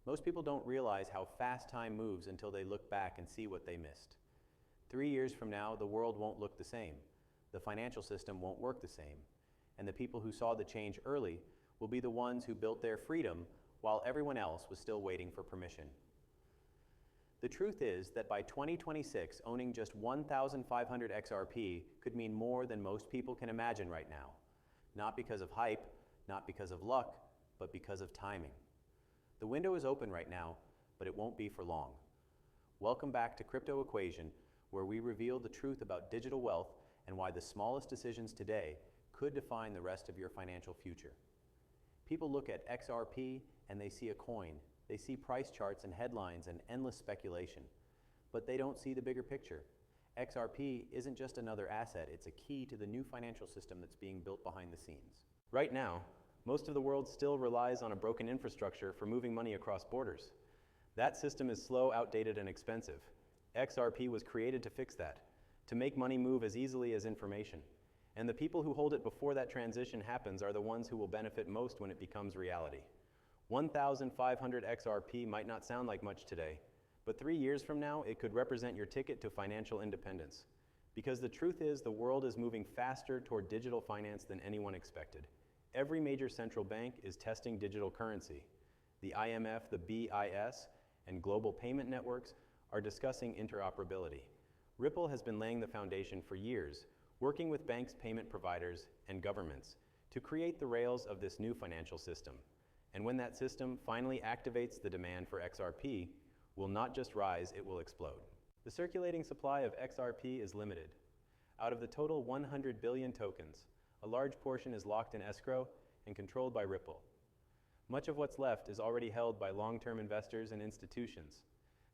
Most people don't realize how fast time moves until they look back and see what they missed. 3 years from now, the world won't look the same. The financial system won't work the same. And the people who saw the change early will be the ones who built their freedom while everyone else was still waiting for permission. The truth is that by 2026, owning just 1,500 XRP could mean more than most people can imagine right now. Not because of hype, not because of luck, but because of timing. The window is open right now, but it won't be for long. Welcome back to Crypto Equation, where we reveal the truth about digital wealth and why the smallest decisions today could define the rest of your financial future. People look at XRP and they see a coin. They see price charts and headlines and endless speculation. But they don't see the bigger picture. XRP isn't just another asset, it's a key to the new financial system that's being built behind the scenes. Right now, most of the world still relies on a broken infrastructure for moving money across borders. That system is slow, outdated, and expensive. XRP was created to fix that, to make money move as easily as information. And the people who hold it before that transition happens are the ones who will benefit most when it becomes reality. 1,500 XRP might not sound like much today, but 3 years from now, it could represent your ticket to financial independence. Because the truth is, the world is moving faster toward digital finance than anyone expected. Every major central bank is testing digital currency. The IMF, the BIS, and global payment networks are discussing interoperability. Ripple has been laying the foundation for years, working with banks, payment providers, and governments to create the rails of this new financial system. And when that system finally activates, the demand for XRP will not just rise, it will explode. The circulating supply of XRP is limited. Out of the total 100 billion tokens, a large portion is locked in escrow and controlled by Ripple. Much of what's left is already held by long-term investors and institutions.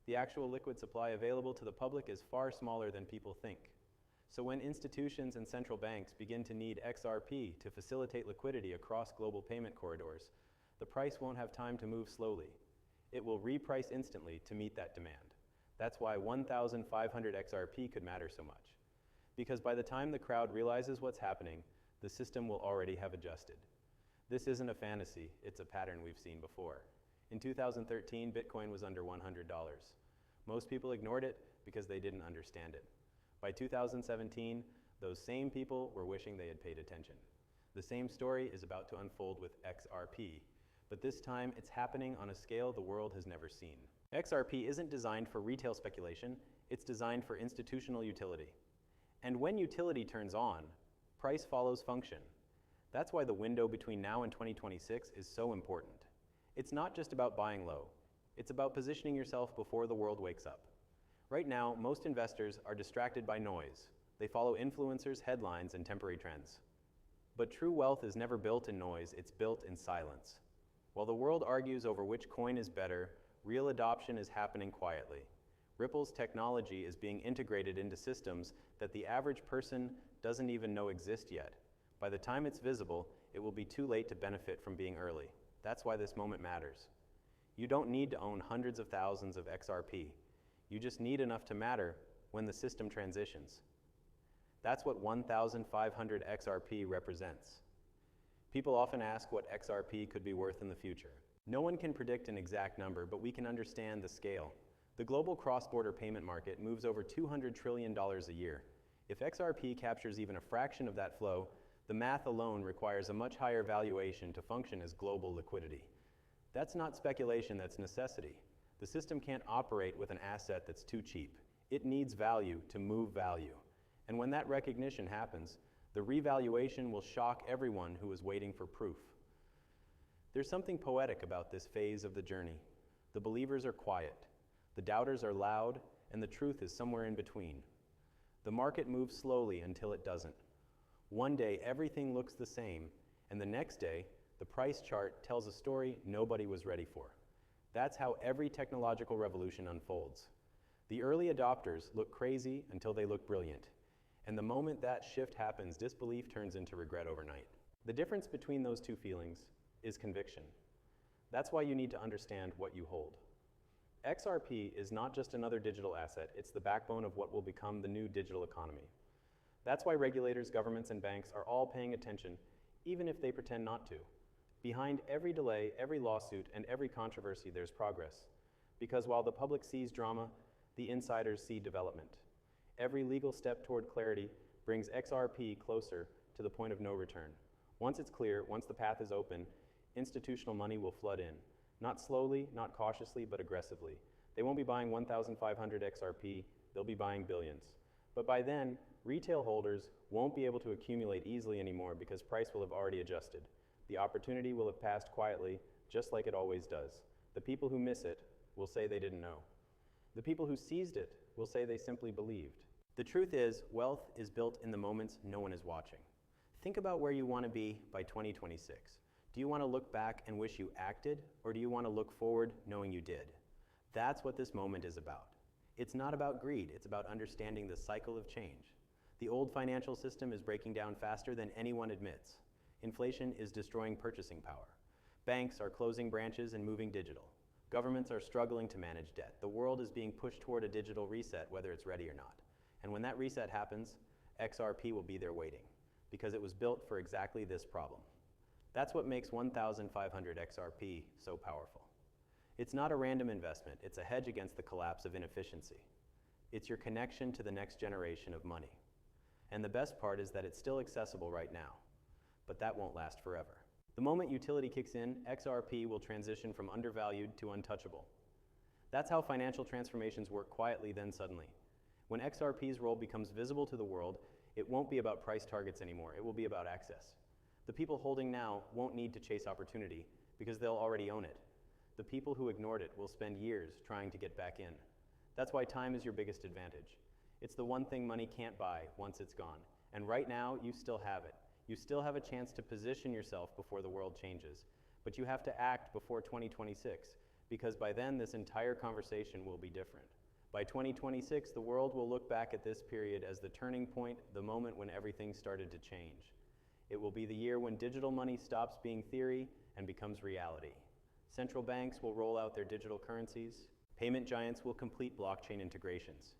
The actual liquid supply available to the public is far smaller than people think. So when institutions and central banks begin to need XRP to facilitate liquidity across global payment corridors, the price won't have time to move slowly. It will reprice instantly to meet that demand. That's why 1,500 XRP could matter so much. Because by the time the crowd realizes what's happening, the system will already have adjusted. This isn't a fantasy, it's a pattern we've seen before. In 2013, Bitcoin was under $100. Most people ignored it because they didn't understand it. By 2017, those same people were wishing they had paid attention. The same story is about to unfold with XRP, but this time it's happening on a scale the world has never seen. XRP isn't designed for retail speculation, it's designed for institutional utility. And when utility turns on, price follows function. That's why the window between now and 2026 is so important. It's not just about buying low. It's about positioning yourself before the world wakes up. Right now, most investors are distracted by noise. They follow influencers, headlines, and temporary trends. But true wealth is never built in noise, it's built in silence. While the world argues over which coin is better, real adoption is happening quietly. Ripple's technology is being integrated into systems that the average person doesn't even know exist yet. By the time it's visible, it will be too late to benefit from being early. That's why this moment matters. You don't need to own hundreds of thousands of XRP. You just need enough to matter when the system transitions. That's what 1,500 XRP represents. People often ask what XRP could be worth in the future. No one can predict an exact number, but we can understand the scale. The global cross-border payment market moves over $200 trillion a year. If XRP captures even a fraction of that flow, the math alone requires a much higher valuation to function as global liquidity. That's not speculation, that's necessity. The system can't operate with an asset that's too cheap. It needs value to move value. And when that recognition happens, the revaluation will shock everyone who is waiting for proof. There's something poetic about this phase of the journey. The believers are quiet. The doubters are loud, and the truth is somewhere in between. The market moves slowly until it doesn't. One day, everything looks the same, and the next day, the price chart tells a story nobody was ready for. That's how every technological revolution unfolds. The early adopters look crazy until they look brilliant. And the moment that shift happens, disbelief turns into regret overnight. The difference between those two feelings is conviction. That's why you need to understand what you hold. XRP is not just another digital asset, it's the backbone of what will become the new digital economy. That's why regulators, governments, and banks are all paying attention, even if they pretend not to. Behind every delay, every lawsuit, and every controversy, there's progress. Because while the public sees drama, the insiders see development. Every legal step toward clarity brings XRP closer to the point of no return. Once it's clear, once the path is open, institutional money will flood in. Not slowly, not cautiously, but aggressively. They won't be buying 1,500 XRP, they'll be buying billions. But by then, retail holders won't be able to accumulate easily anymore because price will have already adjusted. The opportunity will have passed quietly, just like it always does. The people who miss it will say they didn't know. The people who seized it will say they simply believed. The truth is, wealth is built in the moments no one is watching. Think about where you want to be by 2026. Do you want to look back and wish you acted, or do you want to look forward knowing you did? That's what this moment is about. It's not about greed, it's about understanding the cycle of change. The old financial system is breaking down faster than anyone admits. Inflation is destroying purchasing power. Banks are closing branches and moving digital. Governments are struggling to manage debt. The world is being pushed toward a digital reset, whether it's ready or not. And when that reset happens, XRP will be there waiting, because it was built for exactly this problem. That's what makes 1,500 XRP so powerful. It's not a random investment, it's a hedge against the collapse of inefficiency. It's your connection to the next generation of money. And the best part is that it's still accessible right now, but that won't last forever. The moment utility kicks in, XRP will transition from undervalued to untouchable. That's how financial transformations work quietly, then suddenly. When XRP's role becomes visible to the world, it won't be about price targets anymore, it will be about access. The people holding now won't need to chase opportunity because they'll already own it. The people who ignored it will spend years trying to get back in. That's why time is your biggest advantage. It's the one thing money can't buy once it's gone. And right now, you still have it. You still have a chance to position yourself before the world changes. But you have to act before 2026, because by then this entire conversation will be different. By 2026, the world will look back at this period as the turning point, the moment when everything started to change. It will be the year when digital money stops being theory and becomes reality. Central banks will roll out their digital currencies. Payment giants will complete blockchain integrations.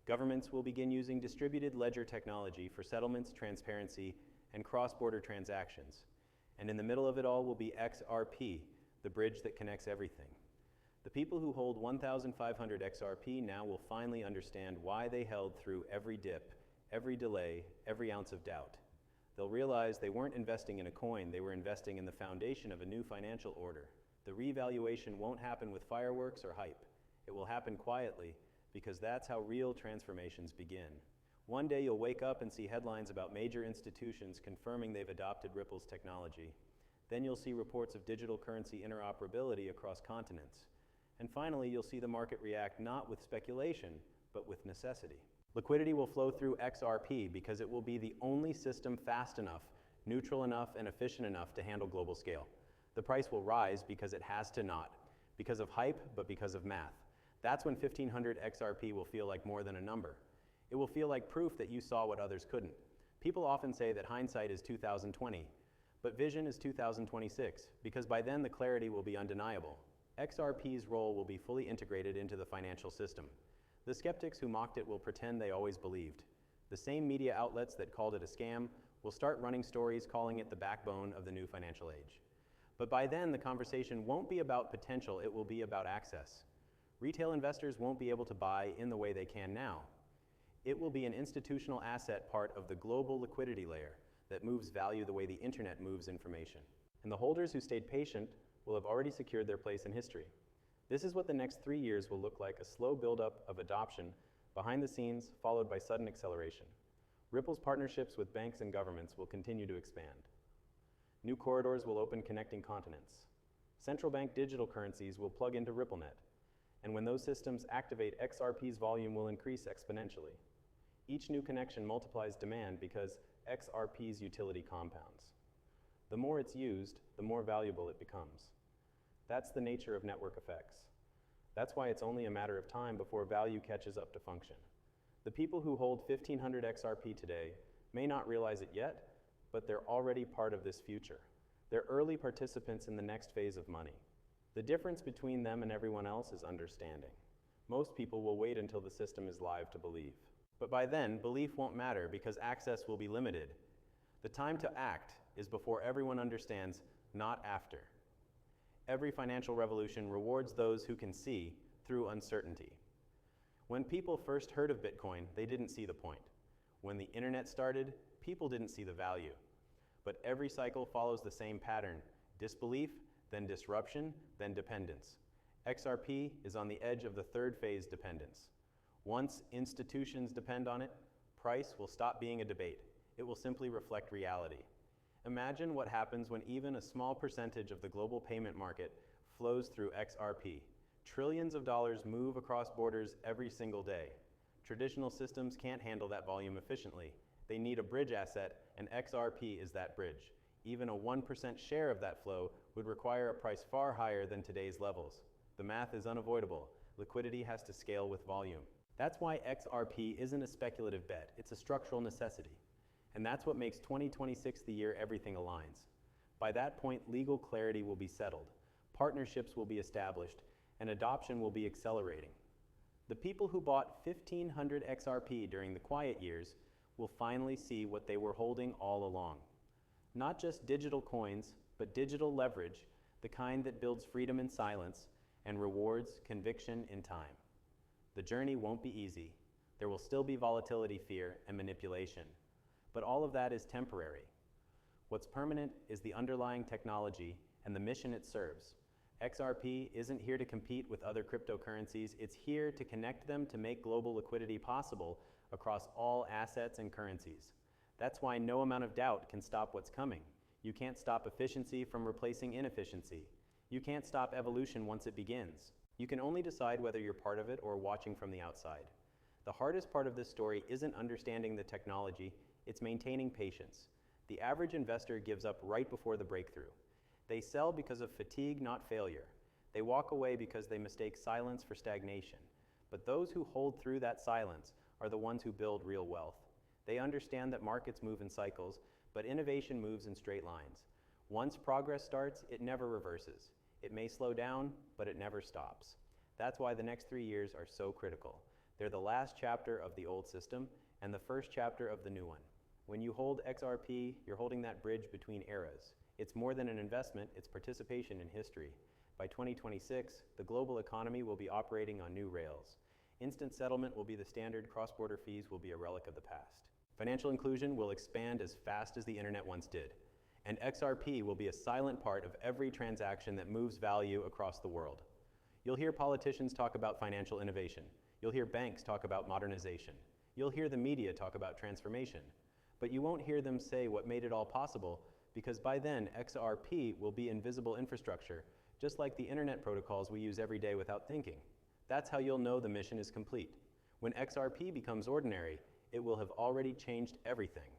Governments will begin using distributed ledger technology for settlements, transparency, and cross-border transactions. And in the middle of it all will be XRP, the bridge that connects everything. The people who hold 1,500 XRP now will finally understand why they held through every dip, every delay, every ounce of doubt. They'll realize they weren't investing in a coin, they were investing in the foundation of a new financial order. The revaluation won't happen with fireworks or hype. It will happen quietly, because that's how real transformations begin. One day you'll wake up and see headlines about major institutions confirming they've adopted Ripple's technology. Then you'll see reports of digital currency interoperability across continents. And finally, you'll see the market react not with speculation, but with necessity. Liquidity will flow through XRP because it will be the only system fast enough, neutral enough, and efficient enough to handle global scale. The price will rise because it has to not, because of hype, but because of math. That's when 1,500 XRP will feel like more than a number. It will feel like proof that you saw what others couldn't. People often say that hindsight is 2020, but vision is 2026, because by then the clarity will be undeniable. XRP's role will be fully integrated into the financial system. The skeptics who mocked it will pretend they always believed. The same media outlets that called it a scam will start running stories calling it the backbone of the new financial age. But by then, the conversation won't be about potential, it will be about access. Retail investors won't be able to buy in the way they can now. It will be an institutional asset part of the global liquidity layer that moves value the way the internet moves information. And the holders who stayed patient will have already secured their place in history. This is what the next 3 years will look like, a slow buildup of adoption behind the scenes, followed by sudden acceleration. Ripple's partnerships with banks and governments will continue to expand. New corridors will open connecting continents. Central bank digital currencies will plug into RippleNet. And when those systems activate, XRP's volume will increase exponentially. Each new connection multiplies demand because XRP's utility compounds. The more it's used, the more valuable it becomes. That's the nature of network effects. That's why it's only a matter of time before value catches up to function. The people who hold 1,500 XRP today may not realize it yet, but they're already part of this future. They're early participants in the next phase of money. The difference between them and everyone else is understanding. Most people will wait until the system is live to believe. But by then, belief won't matter because access will be limited. The time to act is before everyone understands not after. Every financial revolution rewards those who can see through uncertainty. When people first heard of Bitcoin, they didn't see the point. When the internet started, people didn't see the value. But every cycle follows the same pattern: disbelief, then disruption, then dependence. XRP is on the edge of the third phase, dependence. Once institutions depend on it, price will stop being a debate. It will simply reflect reality. Imagine what happens when even a small percentage of the global payment market flows through XRP. Trillions of dollars move across borders every single day. Traditional systems can't handle that volume efficiently. They need a bridge asset, and XRP is that bridge. Even a 1% share of that flow would require a price far higher than today's levels. The math is unavoidable. Liquidity has to scale with volume. That's why XRP isn't a speculative bet, it's a structural necessity. And that's what makes 2026 the year everything aligns. By that point, legal clarity will be settled, partnerships will be established, and adoption will be accelerating. The people who bought 1,500 XRP during the quiet years will finally see what they were holding all along. Not just digital coins, but digital leverage, the kind that builds freedom in silence and rewards conviction in time. The journey won't be easy. There will still be volatility, fear, and manipulation. But all of that is temporary. What's permanent is the underlying technology and the mission it serves. XRP isn't here to compete with other cryptocurrencies. It's here to connect them to make global liquidity possible across all assets and currencies. That's why no amount of doubt can stop what's coming. You can't stop efficiency from replacing inefficiency. You can't stop evolution once it begins. You can only decide whether you're part of it or watching from the outside. The hardest part of this story isn't understanding the technology, it's maintaining patience. The average investor gives up right before the breakthrough. They sell because of fatigue, not failure. They walk away because they mistake silence for stagnation. But those who hold through that silence are the ones who build real wealth. They understand that markets move in cycles, but innovation moves in straight lines. Once progress starts, it never reverses. It may slow down, but it never stops. That's why the next 3 years are so critical. They're the last chapter of the old system and the first chapter of the new one. When you hold XRP, you're holding that bridge between eras. It's more than an investment, it's participation in history. By 2026, the global economy will be operating on new rails. Instant settlement will be the standard, cross-border fees will be a relic of the past. Financial inclusion will expand as fast as the internet once did. And XRP will be a silent part of every transaction that moves value across the world. You'll hear politicians talk about financial innovation. You'll hear banks talk about modernization. You'll hear the media talk about transformation. But you won't hear them say what made it all possible, because by then XRP will be invisible infrastructure, just like the internet protocols we use every day without thinking. That's how you'll know the mission is complete. When XRP becomes ordinary, it will have already changed everything.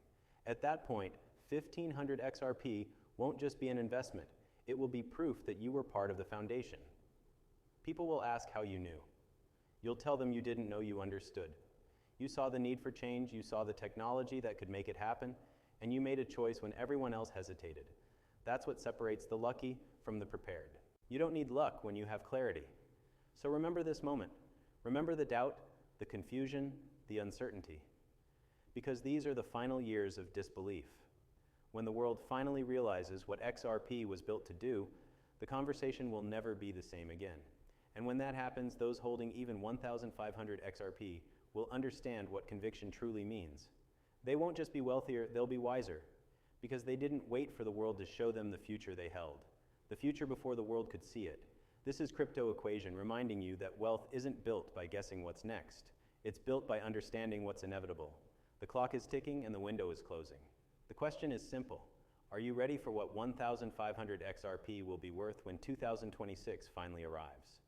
At that point, 1,500 XRP won't just be an investment, it will be proof that you were part of the foundation. People will ask how you knew. You'll tell them you didn't know you understood. You saw the need for change, you saw the technology that could make it happen, and you made a choice when everyone else hesitated. That's what separates the lucky from the prepared. You don't need luck when you have clarity. So remember this moment. Remember the doubt, the confusion, the uncertainty. Because these are the final years of disbelief. When the world finally realizes what XRP was built to do, the conversation will never be the same again. And when that happens, those holding even 1,500 XRP will understand what conviction truly means. They won't just be wealthier, they'll be wiser, because they didn't wait for the world to show them the future they held, the future before the world could see it. This is Crypto Equation, reminding you that wealth isn't built by guessing what's next. It's built by understanding what's inevitable. The clock is ticking and the window is closing. The question is simple. Are you ready for what 1,500 XRP will be worth when 2026 finally arrives?